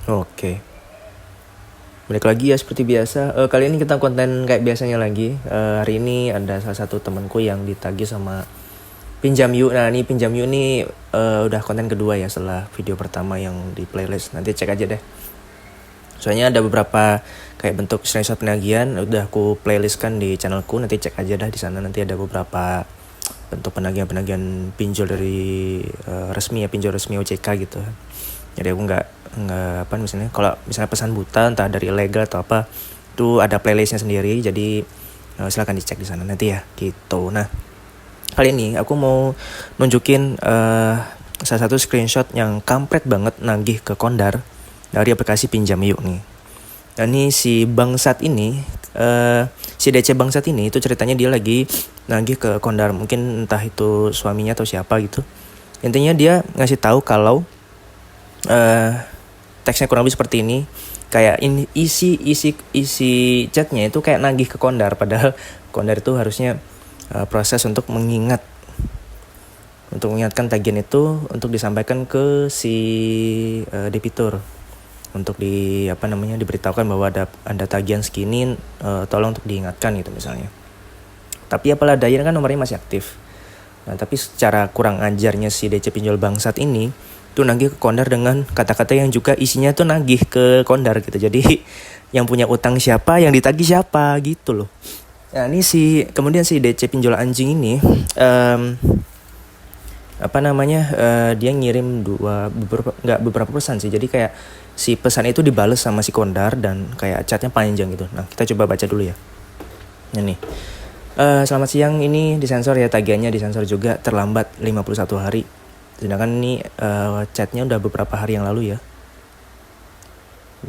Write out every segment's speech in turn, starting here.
Oke. Balik lagi ya seperti biasa. Kali ini kita konten kayak biasanya lagi. Hari ini ada salah satu temanku yang ditagih sama Pinjam Yuk. Nah ini Pinjam Yuk nih udah konten kedua ya setelah video pertama yang di playlist. Nanti cek aja deh. Soalnya ada beberapa kayak bentuk screenshot penagihan udah aku playlistkan di channelku. Nanti cek aja dah di sana. Nanti ada beberapa bentuk penagihan pinjol dari resmi ya, pinjol resmi OJK gitu. Jadi aku nggak apa misalnya kalau misalnya pesan buta entah dari ilegal atau apa itu ada playlistnya sendiri, jadi silahkan dicek di sana nanti ya gitu. Nah kali ini aku mau nunjukin salah satu screenshot yang kampret banget nagih ke Kondar dari aplikasi Pinjam Yuk nih. Dan ini si bangsat ini si DC bangsat ini itu ceritanya dia lagi nagih ke Kondar, mungkin entah itu suaminya atau siapa gitu. Intinya dia ngasih tahu kalau teksnya kurang lebih seperti ini, kayak ini isi chatnya itu kayak nagih ke Kondar, padahal Kondar itu harusnya proses untuk mengingatkan tagihan itu untuk disampaikan ke si debitur untuk diberitahukan bahwa ada tagihan segini, tolong untuk diingatkan gitu misalnya. Tapi apalah daya kan nomornya masih aktif. Nah tapi secara kurang ajarnya si DC pinjol bangsat ini tuh nagih ke Kondar dengan kata-kata yang juga isinya tuh nagih ke Kondar gitu. Jadi yang punya utang siapa, yang ditagih siapa gitu loh. Nah ini kemudian si DC pinjol anjing ini dia ngirim beberapa pesan sih. Jadi kayak si pesan itu dibales sama si Kondar dan kayak chatnya panjang gitu. Nah kita coba baca dulu ya. Nah nih, selamat siang, ini disensor ya, tagihannya disensor juga, terlambat 51 hari. Sedangkan ini chatnya udah beberapa hari yang lalu ya.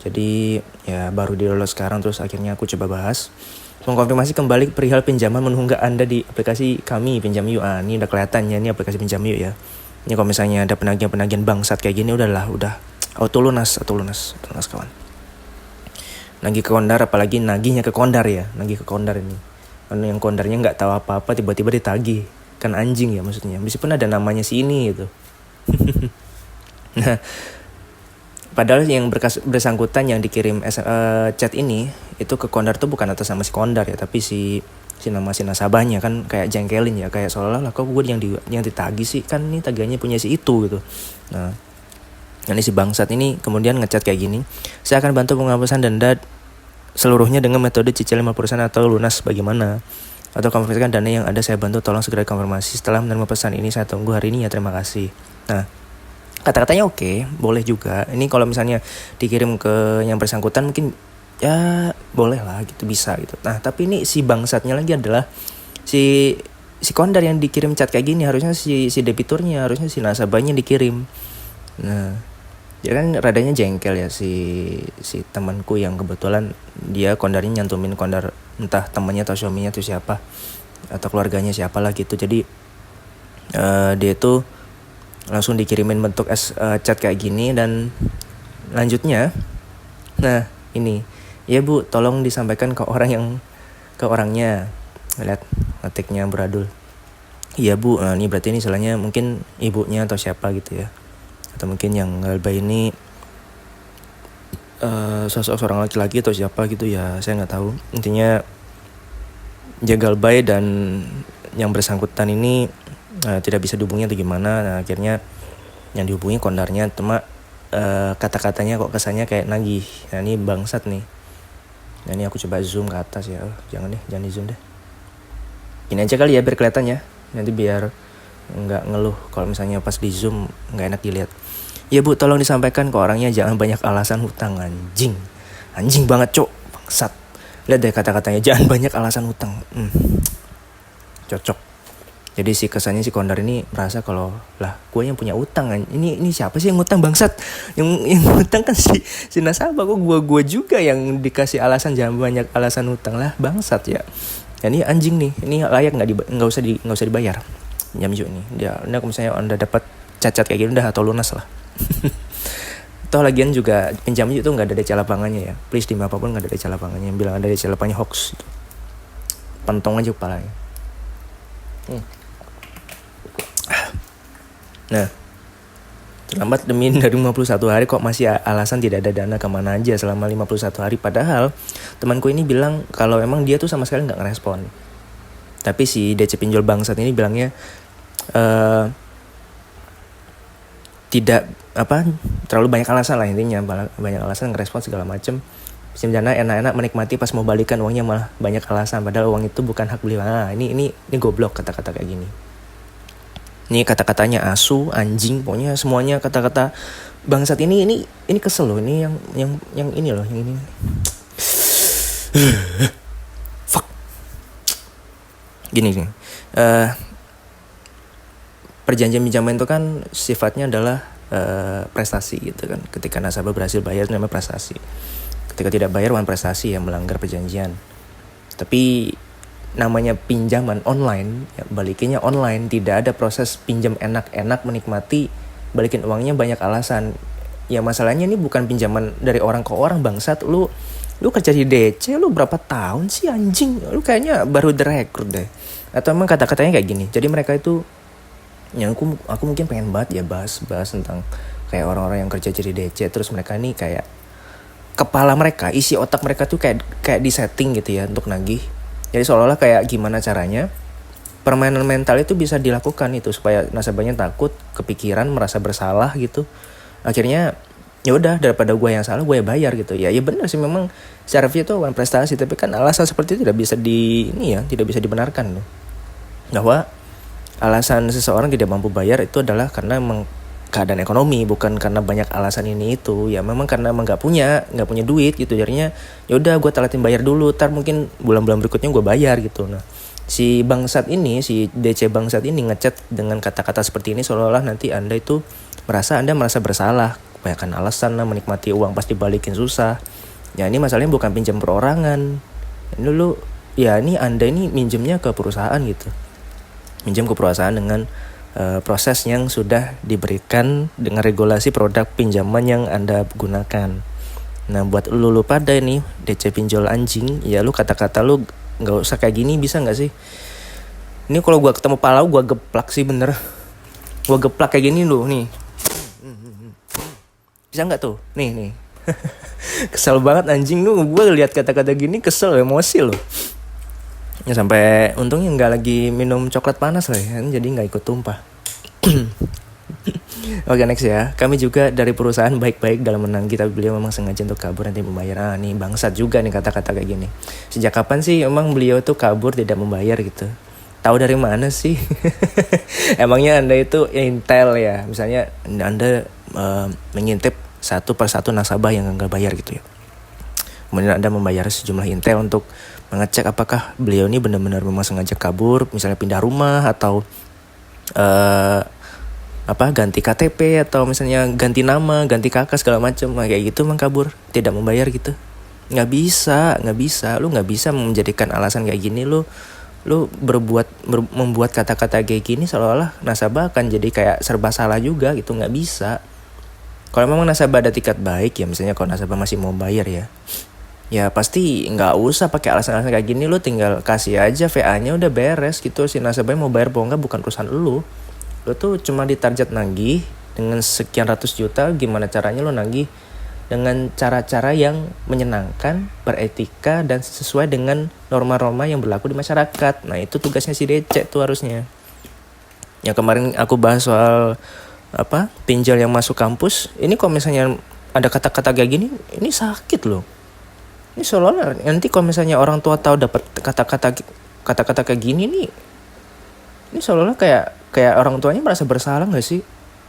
Jadi ya baru di-download sekarang, terus akhirnya aku coba bahas. Mengkonfirmasi kembali perihal pinjaman menunggak Anda di aplikasi kami Pinjam Yuk. Ini udah kelihatannya ini aplikasi Pinjam Yuk ya. Ini kalau misalnya ada penagihan bangsat kayak gini udah auto lunas kawan. Nagih ke Kondar, apalagi nagihnya ke Kondar ya. Nagih ke Kondar ini. Yang Kondarnya nggak tahu apa-apa tiba-tiba ditagih. Kan anjing ya maksudnya. Meskipun ada namanya si ini gitu. Nah, padahal yang bersangkutan yang dikirim chat ini itu ke Kondar tuh bukan atas nama si Kondar ya, tapi si nasabahnya. Kan kayak jengkelin ya, kayak seolah-olah kok gue yang ditagih sih, kan ini tagihannya punya si itu gitu. Nah, ini si bangsat ini kemudian ngechat kayak gini, saya akan bantu penghapusan denda seluruhnya dengan metode cicil 50% atau lunas bagaimana, atau konfirmasikan dana yang ada saya bantu, tolong segera konfirmasi setelah menerima pesan ini, saya tunggu hari ini ya, terima kasih. Nah kata-katanya oke, boleh juga. Ini kalau misalnya dikirim ke yang bersangkutan mungkin ya boleh lah gitu, bisa gitu. Nah tapi ini si bangsatnya lagi adalah si Kondar yang dikirim chat kayak gini. Harusnya si debiturnya, harusnya si nasabahnya dikirim. Nah dia kan radanya jengkel ya si temanku yang kebetulan dia Kondarnya nyantumin Kondar, entah temannya atau suaminya atau siapa atau keluarganya siapa lah gitu. Jadi dia tuh langsung dikirimin bentuk chat kayak gini. Dan lanjutnya, nah ini ya Bu, tolong disampaikan ke orangnya. Lihat ngetiknya beradul. Iya Bu, ini berarti ini salahnya mungkin ibunya atau siapa gitu ya, atau mungkin yang ngalbay ini sosok seorang laki-laki atau siapa gitu ya, saya nggak tahu. Intinya dia galbay dan yang bersangkutan ini tidak bisa dihubungi atau gimana. Nah akhirnya yang dihubungi Kondarnya, cuma kata-katanya kok kesannya kayak nagih. Nah ini bangsat nih. Nah ini aku coba zoom ke atas ya. Jangan di zoom deh. Ini aja kali ya biar kelihatan ya. Nanti biar nggak ngeluh kalau misalnya pas di zoom nggak enak dilihat. Ya Bu, tolong disampaikan ke orangnya jangan banyak alasan hutang. Anjing banget cok, bangsat. Lihat deh kata-katanya, jangan banyak alasan hutang. Cocok. Jadi kesannya si Kondar ini merasa kalau lah gue yang punya utang. Ini siapa sih yang ngutang, bangsat? Yang ngutang kan si nasabah, kok gue juga yang dikasih alasan jangan banyak alasan hutang lah, bangsat ya. Ini anjing nih, ini layak nggak usah dibayar. Pinjam Yuk ini. Dia kalau misalnya Anda dapat cacat kayak gini udah atau lunas lah. Toh lagian juga Pinjam Yuk tuh nggak ada DC lapangannya ya. Please demi apapun nggak ada DC lapangannya. Yang bilang ada DC lapangannya hoax. Pentong aja kepalanya. Nah Terlambat demi dari 51 hari kok masih alasan tidak ada dana, kemana aja selama 51 hari. Padahal temanku ini bilang kalau emang dia tuh sama sekali gak ngerespon. Tapi si DC pinjol bangsat ini bilangnya tidak terlalu banyak alasan lah intinya, banyak alasan ngerespon segala macem. Sebenarnya enak-enak menikmati, pas mau balikan uangnya malah banyak alasan, padahal uang itu bukan hak beliau. Ini goblok kata-kata kayak gini. Ini kata-katanya asu, anjing, pokoknya semuanya kata-kata bangsat ini kesel loh. Ini yang ini loh, yang ini. Fuck. Gini. Perjanjian pinjaman itu kan sifatnya adalah prestasi gitu kan. Ketika nasabah berhasil bayar namanya prestasi. Ketika tidak bayar bukan prestasi, yang melanggar perjanjian. Tapi namanya pinjaman online, ya balikinnya online, tidak ada proses pinjam enak-enak menikmati, balikin uangnya banyak alasan. Ya masalahnya ini bukan pinjaman dari orang ke orang bangsat. Lu kerja di DC lu berapa tahun sih anjing? Lu kayaknya baru direkrut deh. Atau emang kata-katanya kayak gini. Jadi mereka itu yang aku mungkin pengen banget ya bahas tentang kayak orang-orang yang kerja jadi DC, terus mereka ini kayak kepala mereka, isi otak mereka tuh kayak disetting gitu ya untuk nagih. Jadi seolah-olah kayak gimana caranya permainan mental itu bisa dilakukan itu supaya nasabahnya takut, kepikiran, merasa bersalah gitu. Akhirnya ya udah, daripada gue yang salah gue bayar gitu. Ya benar sih, memang secara via itu bukan prestasi, tapi kan alasan seperti itu tidak bisa dibenarkan loh. Bahwa alasan seseorang tidak mampu bayar itu adalah karena emang keadaan ekonomi, bukan karena banyak alasan ini itu. Ya memang karena emang nggak punya duit gitu. Jadinya ya udah gue telatin bayar dulu, ntar mungkin bulan-bulan berikutnya gue bayar gitu. Nah si bangsat ini, si DC bangsat ini ngechat dengan kata-kata seperti ini, seolah-olah nanti anda merasa bersalah, kebanyakan alasan lah, menikmati uang pasti balikin susah. Ya ini masalahnya bukan pinjam perorangan. Ini anda ini minjemnya ke perusahaan gitu, minjem ke perusahaan dengan proses yang sudah diberikan dengan regulasi produk pinjaman yang anda gunakan. Nah buat lu pada nih DC pinjol anjing, ya lu kata-kata lu nggak usah kayak gini, bisa nggak sih? Ini kalau gue ketemu palau gue geplak sih, bener. Gue geplak kayak gini lu nih. Bisa nggak tuh? Nih. Kesel banget anjing lu. Gue lihat kata-kata gini kesel, emosi lu. Ya sampai untungnya nggak lagi minum coklat panas lah ya, jadi nggak ikut tumpah. Oke, next ya. Kami juga dari perusahaan baik-baik dalam menagih, tapi beliau memang sengaja untuk kabur nanti membayar. Nih bangsat juga nih kata-kata kayak gini. Sejak kapan sih emang beliau tuh kabur tidak membayar gitu? Tahu dari mana sih? Emangnya anda itu intel ya? Misalnya anda mengintip satu persatu nasabah yang nggak bayar gitu ya. Kemudian anda membayar sejumlah intel untuk mengecek apakah beliau ini benar-benar memang sengaja kabur, misalnya pindah rumah atau ganti KTP atau misalnya ganti nama, ganti kakak segala macam, kayak gitu emang kabur, tidak membayar gitu. Nggak bisa, lu nggak bisa menjadikan alasan kayak gini, lu membuat kata-kata kayak gini seolah-olah nasabah akan jadi kayak serba salah juga gitu, nggak bisa. Kalau memang nasabah ada tiket baik ya, misalnya kalau nasabah masih mau bayar ya pasti nggak usah pakai alasan-alasan kayak gini. Lu tinggal kasih aja VA-nya udah beres gitu. Si nasabah mau bayar apa enggak bukan urusan lu tuh cuma ditarget nagih dengan sekian ratus juta. Gimana caranya lu nagih dengan cara-cara yang menyenangkan, beretika, dan sesuai dengan norma-norma yang berlaku di masyarakat. Nah itu tugasnya si DC tuh harusnya. Yang kemarin aku bahas soal pinjol yang masuk kampus, ini kalau misalnya ada kata-kata kayak gini, ini sakit loh. Ini seolah-olah nanti kalau misalnya orang tua tahu dapat kata-kata kayak gini nih, ini seolah-olah kayak orang tuanya merasa bersalah nggak sih?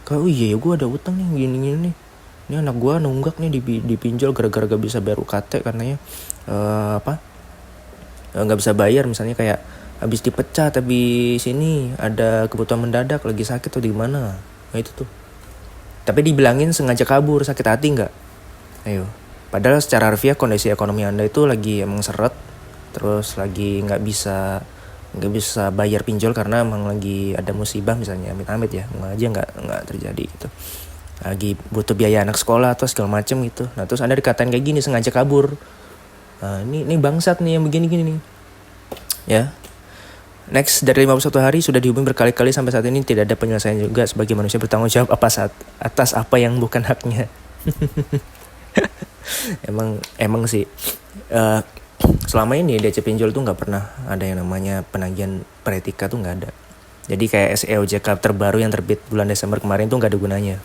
Kayak iya gue ada utang nih gini nih, ini anak gue nunggak nih dipinjol gara-gara gak bisa bayar UKT karenanya nggak bisa bayar, misalnya kayak habis dipecat tapi sini ada kebutuhan mendadak, lagi sakit atau di mana. Nah itu tuh. Tapi dibilangin sengaja kabur, sakit hati nggak? Ayo. Padahal secara harfiah kondisi ekonomi anda itu lagi emang seret, terus lagi nggak bisa bayar pinjol karena emang lagi ada musibah misalnya, amit-amit ya, semoga aja nggak terjadi gitu. Lagi butuh biaya anak sekolah atau segala macem gitu. Nah terus anda dikatain kayak gini, sengaja kabur. Nah, ini bangsat nih yang begini-gini nih, ya. Next, dari 51 hari sudah dihubungi berkali-kali sampai saat ini tidak ada penyelesaian juga. Sebagai manusia bertanggung jawab atas apa yang bukan haknya. emang sih selama ini DC Pinjol tuh nggak pernah ada yang namanya penagihan beretika tuh nggak ada. Jadi kayak SEOJK terbaru yang terbit bulan Desember kemarin tuh nggak ada gunanya.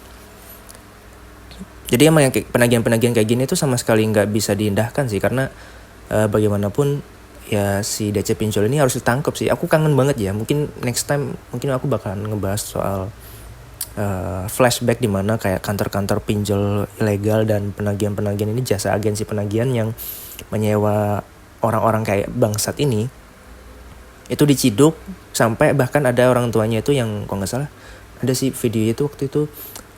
Jadi emang yang penagihan kayak gini tuh sama sekali nggak bisa diindahkan sih, karena bagaimanapun ya si DC Pinjol ini harus ditangkap sih. Aku kangen banget ya. Mungkin next time aku bakalan ngebahas soal flashback di mana kayak kantor-kantor pinjol ilegal dan penagihan ini, jasa agensi penagihan yang menyewa orang-orang kayak bangsat ini itu diciduk sampai bahkan ada orang tuanya itu yang kalau nggak salah ada sih video itu waktu itu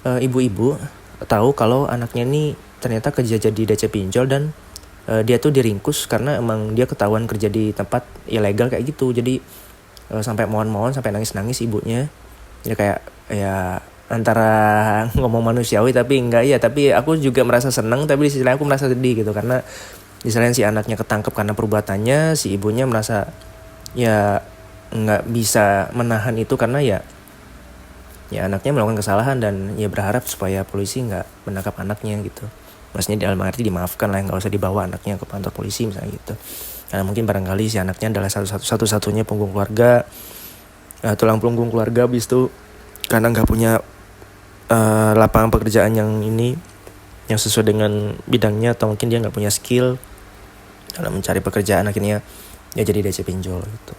ibu-ibu tahu kalau anaknya ini ternyata kerja jadi DC Pinjol dan dia tuh diringkus karena emang dia ketahuan kerja di tempat ilegal kayak gitu. Jadi sampai mohon-mohon, sampai nangis-nangis ibunya. Ya kayak ya antara ngomong manusiawi tapi enggak ya, tapi aku juga merasa senang, tapi di sisi lain aku merasa sedih gitu, karena di sisi lain si anaknya ketangkep karena perbuatannya, si ibunya merasa ya nggak bisa menahan itu karena ya anaknya melakukan kesalahan dan ya berharap supaya polisi nggak menangkap anaknya gitu. Maksudnya dalam arti dimaafkan lah, nggak usah dibawa anaknya ke kantor polisi misalnya gitu. Karena mungkin barangkali si anaknya adalah satu-satunya punggung keluarga, tulang punggung keluarga, habis itu karena nggak punya lapangan pekerjaan yang sesuai dengan bidangnya, atau mungkin dia nggak punya skill dalam mencari pekerjaan, akhirnya dia jadi DC Pinjol gitu.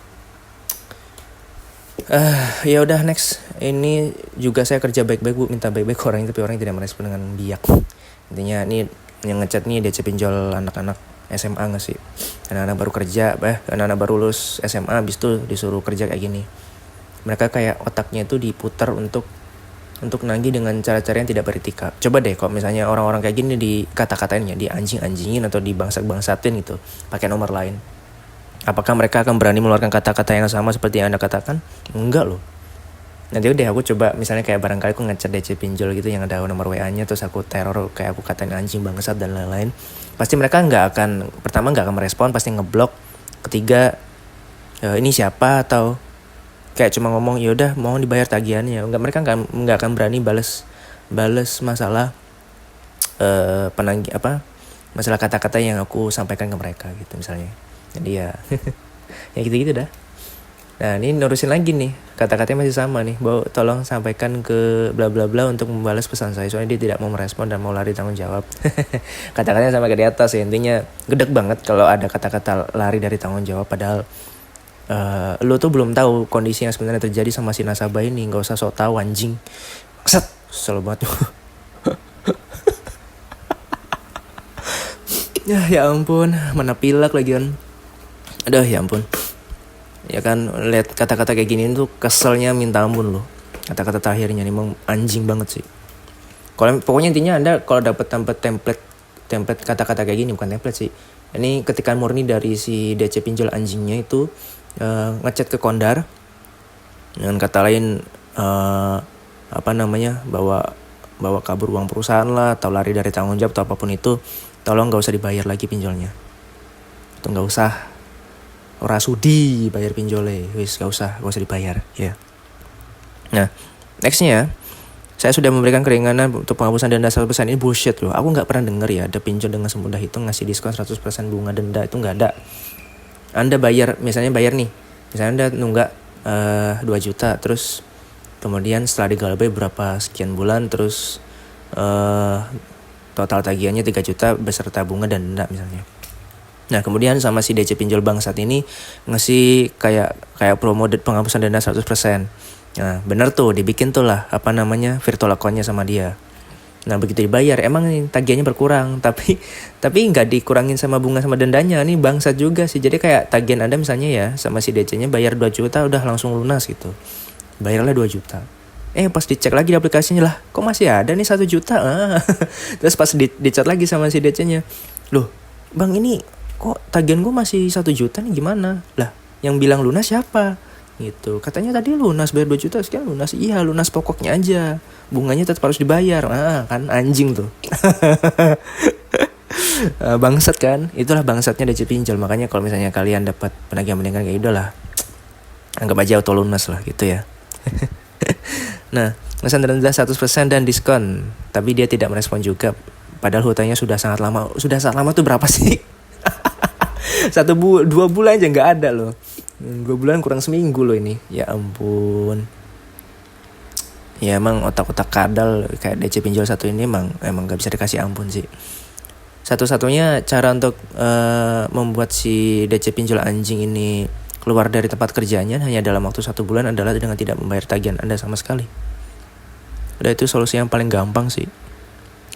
Ya udah, next. Ini juga saya kerja baik-baik Bu, minta baik-baik ke orangnya, tapi orangnya tidak merespon dengan biak. Intinya ini yang ngechat nih DC Pinjol anak-anak SMA nggak sih? Anak-anak baru kerja, anak-anak baru lulus SMA, habis itu disuruh kerja kayak gini. Mereka kayak otaknya itu diputar untuk nagih dengan cara-cara yang tidak beretika. Coba deh kalau misalnya orang-orang kayak gini dikata-katain ya, di anjing-anjingin atau dibangsak-bangsatin gitu, pakai nomor lain. Apakah mereka akan berani mengeluarkan kata-kata yang sama seperti yang Anda katakan? Enggak loh. Nanti udah aku coba misalnya kayak barangkali aku ngechat DC Pinjol gitu yang ada nomor WA-nya, terus aku teror kayak aku katain anjing, bangsat dan lain-lain. Pasti mereka pertama nggak akan merespon, pasti ngeblok. Ketiga, ini siapa, atau kayak cuma ngomong yaudah mohon dibayar tagihannya. Mereka nggak akan berani balas masalah masalah kata-kata yang aku sampaikan ke mereka gitu misalnya. Jadi ya ya gitu-gitu dah. Nah ini nerusin lagi nih, kata-katanya masih sama nih, bahwa tolong sampaikan ke bla bla bla untuk membalas pesan saya, soalnya dia tidak mau merespon dan mau lari tanggung jawab. Kata-katanya sama kayak di atas ya, intinya gedek banget kalau ada kata-kata lari dari tanggung jawab, padahal lo tuh belum tahu kondisi yang sebenarnya terjadi sama si nasabah ini. Nggak usah sok tahu anjing. Set, selalu banget. Ya ampun, mana pilek lagi kan. Aduh ya ampun. Ya kan, lihat kata-kata kayak gini tuh keselnya minta ampun loh. Kata-kata terakhirnya nih emang anjing banget sih. Pokoknya intinya Anda kalau dapat template kata-kata kayak gini, bukan template sih. Ini ketikan murni dari si DC Pinjol anjingnya itu ngechat ke Kondar dengan kata lain bawa kabur uang perusahaan lah, atau lari dari tanggung jawab atau apapun itu. Tolong gak usah dibayar lagi pinjolnya. Itu gak usah. Ora sudi bayar pinjolnya. Wis gak usah dibayar ya. Nah, nextnya, saya sudah memberikan keringanan untuk penghapusan denda 100%. Ini bullshit loh. Aku gak pernah denger ya ada pinjol dengan semudah itu ngasih diskon 100% bunga denda. Itu gak ada. Anda bayar nih, misalnya Anda nunggak 2 juta, terus kemudian setelah digalbay berapa sekian bulan, terus total tagihannya 3 juta beserta bunga dan denda misalnya. Nah kemudian sama si DC Pinjol bangsat ini ngasih kayak promo penghapusan denda 100%. Nah bener tuh, dibikin tuh lah virtual account-nya sama dia. Nah begitu dibayar emang nih tagihannya berkurang, tapi nggak dikurangin sama bunga sama dendanya. Nih bangsat juga sih. Jadi kayak tagihan Anda misalnya ya sama si DC-nya bayar 2 juta udah langsung lunas gitu. Bayarlah 2 juta. Pas dicek lagi di aplikasinya lah, kok masih ada nih 1 juta. Terus pas dicat lagi sama si DC-nya, loh bang ini kok tagihan gue masih 1 juta nih, gimana? Lah yang bilang lunas siapa? Gitu. Katanya tadi lunas bayar 2 juta, sekian lunas. Iya lunas pokoknya aja, bunganya tetap harus dibayar. Kan anjing tuh. Bangsat kan. Itulah bangsatnya DC Pinjol. Makanya kalau misalnya kalian dapat penagihan kayak udah lah, Anggap aja auto lunas lah gitu ya. Nah, pesan terendah 100% dan diskon. Tapi dia tidak merespon juga. Padahal hutangnya sudah sangat lama. Sudah sangat lama tuh berapa sih? 2 bulan aja nggak ada loh. 2 bulan kurang seminggu loh ini. Ya ampun. Ya emang otak-otak kadal kayak DC pinjol satu ini emang gak bisa dikasih ampun sih. Satu-satunya cara untuk membuat si DC pinjol anjing ini keluar dari tempat kerjanya hanya dalam waktu 1 bulan adalah dengan tidak membayar tagihan Anda sama sekali. Udah, itu solusi yang paling gampang sih.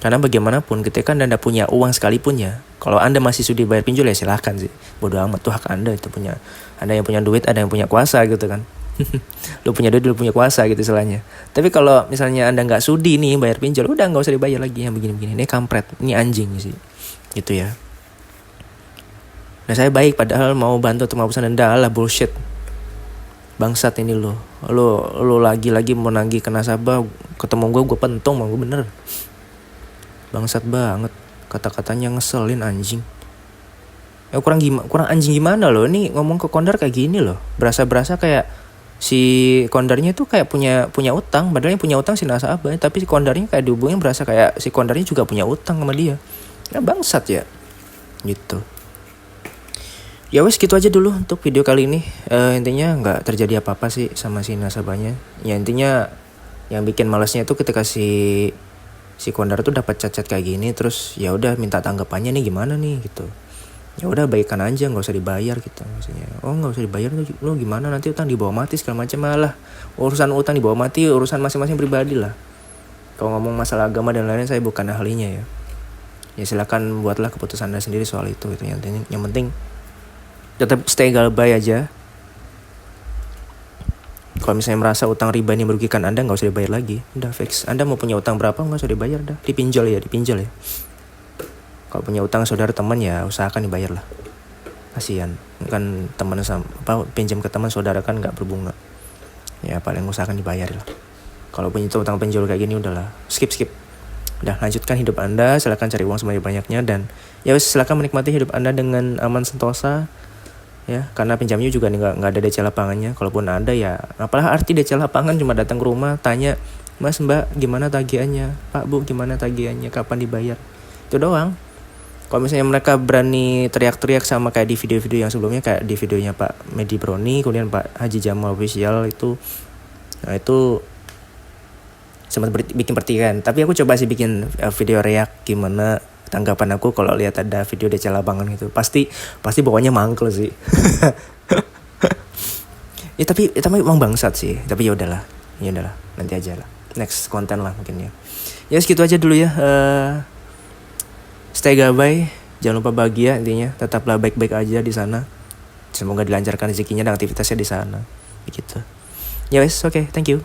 Karena bagaimanapun ketika Anda punya uang sekalipun ya, kalau Anda masih sudi bayar pinjol ya silahkan sih. Bodoh amat, tuh hak Anda, itu punya Anda yang punya duit, ada yang punya kuasa gitu kan. Lu punya duit, lu punya kuasa gitu istilahnya. Tapi kalau misalnya Anda nggak sudi nih bayar pinjol, udah nggak usah dibayar lagi yang begini-begini. Ini kampret, ini anjing sih. Gitu ya. Nah saya baik padahal mau bantu untuk menghapuskan denda, lah bullshit. Bangsat ini lo lagi-lagi mau nagih ke nasabah, ketemu gue pentung mau gue bener. Bangsat banget, kata-katanya ngeselin anjing. Ya kurang anjing gimana loh, ini ngomong ke kondar kayak gini loh. Berasa kayak si kondarnya tuh kayak punya utang, padahal yang punya utang si nasabah, tapi si kondarnya kayak dihubungin berasa kayak si kondarnya juga punya utang sama dia. Ya bangsat ya. Gitu. Ya wes gitu aja dulu untuk video kali ini. Intinya nggak terjadi apa-apa sih sama si nasabahnya. Ya intinya yang bikin malesnya itu ketika si kondar tuh dapat chat kayak gini, terus ya udah minta tanggapannya nih gimana nih gitu. Ya udah baikan aja, nggak usah dibayar gitu maksudnya. Oh nggak usah dibayar lu gimana, nanti utang dibawa mati segala macam. Malah urusan utang dibawa mati urusan masing-masing pribadi lah. Kalau ngomong masalah agama dan lain-lain saya bukan ahlinya ya. Ya silakan buatlah keputusan Anda sendiri soal itu gitu. Yang penting tetap stay galbay aja. Kalau misalnya merasa utang riba ini merugikan Anda, nggak usah dibayar lagi. Udah fix. Anda mau punya utang berapa nggak usah dibayar dah. Dipinjol ya. Kalau punya utang saudara teman ya usahakan dibayar lah. Kasian. Kan teman pinjam ke teman saudara kan nggak berbunga. Ya paling usahakan dibayar lah. Kalau punya utang pinjol kayak gini udahlah. Skip. Udah, lanjutkan hidup Anda. Silakan cari uang sebanyak-banyaknya dan ya silakan menikmati hidup Anda dengan aman sentosa. Ya, karena pinjamnya juga nggak ada DC lapangannya. Kalaupun ada ya, apalah arti DC lapangan, cuma datang ke rumah tanya, Mas Mbak gimana tagihannya, Pak Bu gimana tagihannya, kapan dibayar, itu doang. Kalau misalnya mereka berani teriak-teriak sama kayak di video-video yang sebelumnya, kayak di videonya Pak Medi Broni, kemudian Pak Haji Jamal Official itu, nah itu sempat bikin pertikaian. Tapi aku coba sih bikin video react gimana tanggapan aku kalau lihat ada video DC lapangan gitu. Pasti pokoknya mangkel sih. Ya tapi emang bangsat sih. Tapi ya udahlah, nanti aja lah. Next konten lah mungkin ya. Ya segitu aja dulu ya. Stay gabay, jangan lupa bahagia intinya. Tetaplah baik-baik aja di sana. Semoga dilancarkan rezekinya dan aktivitasnya di sana. Begitu. Ya wes, oke, thank you.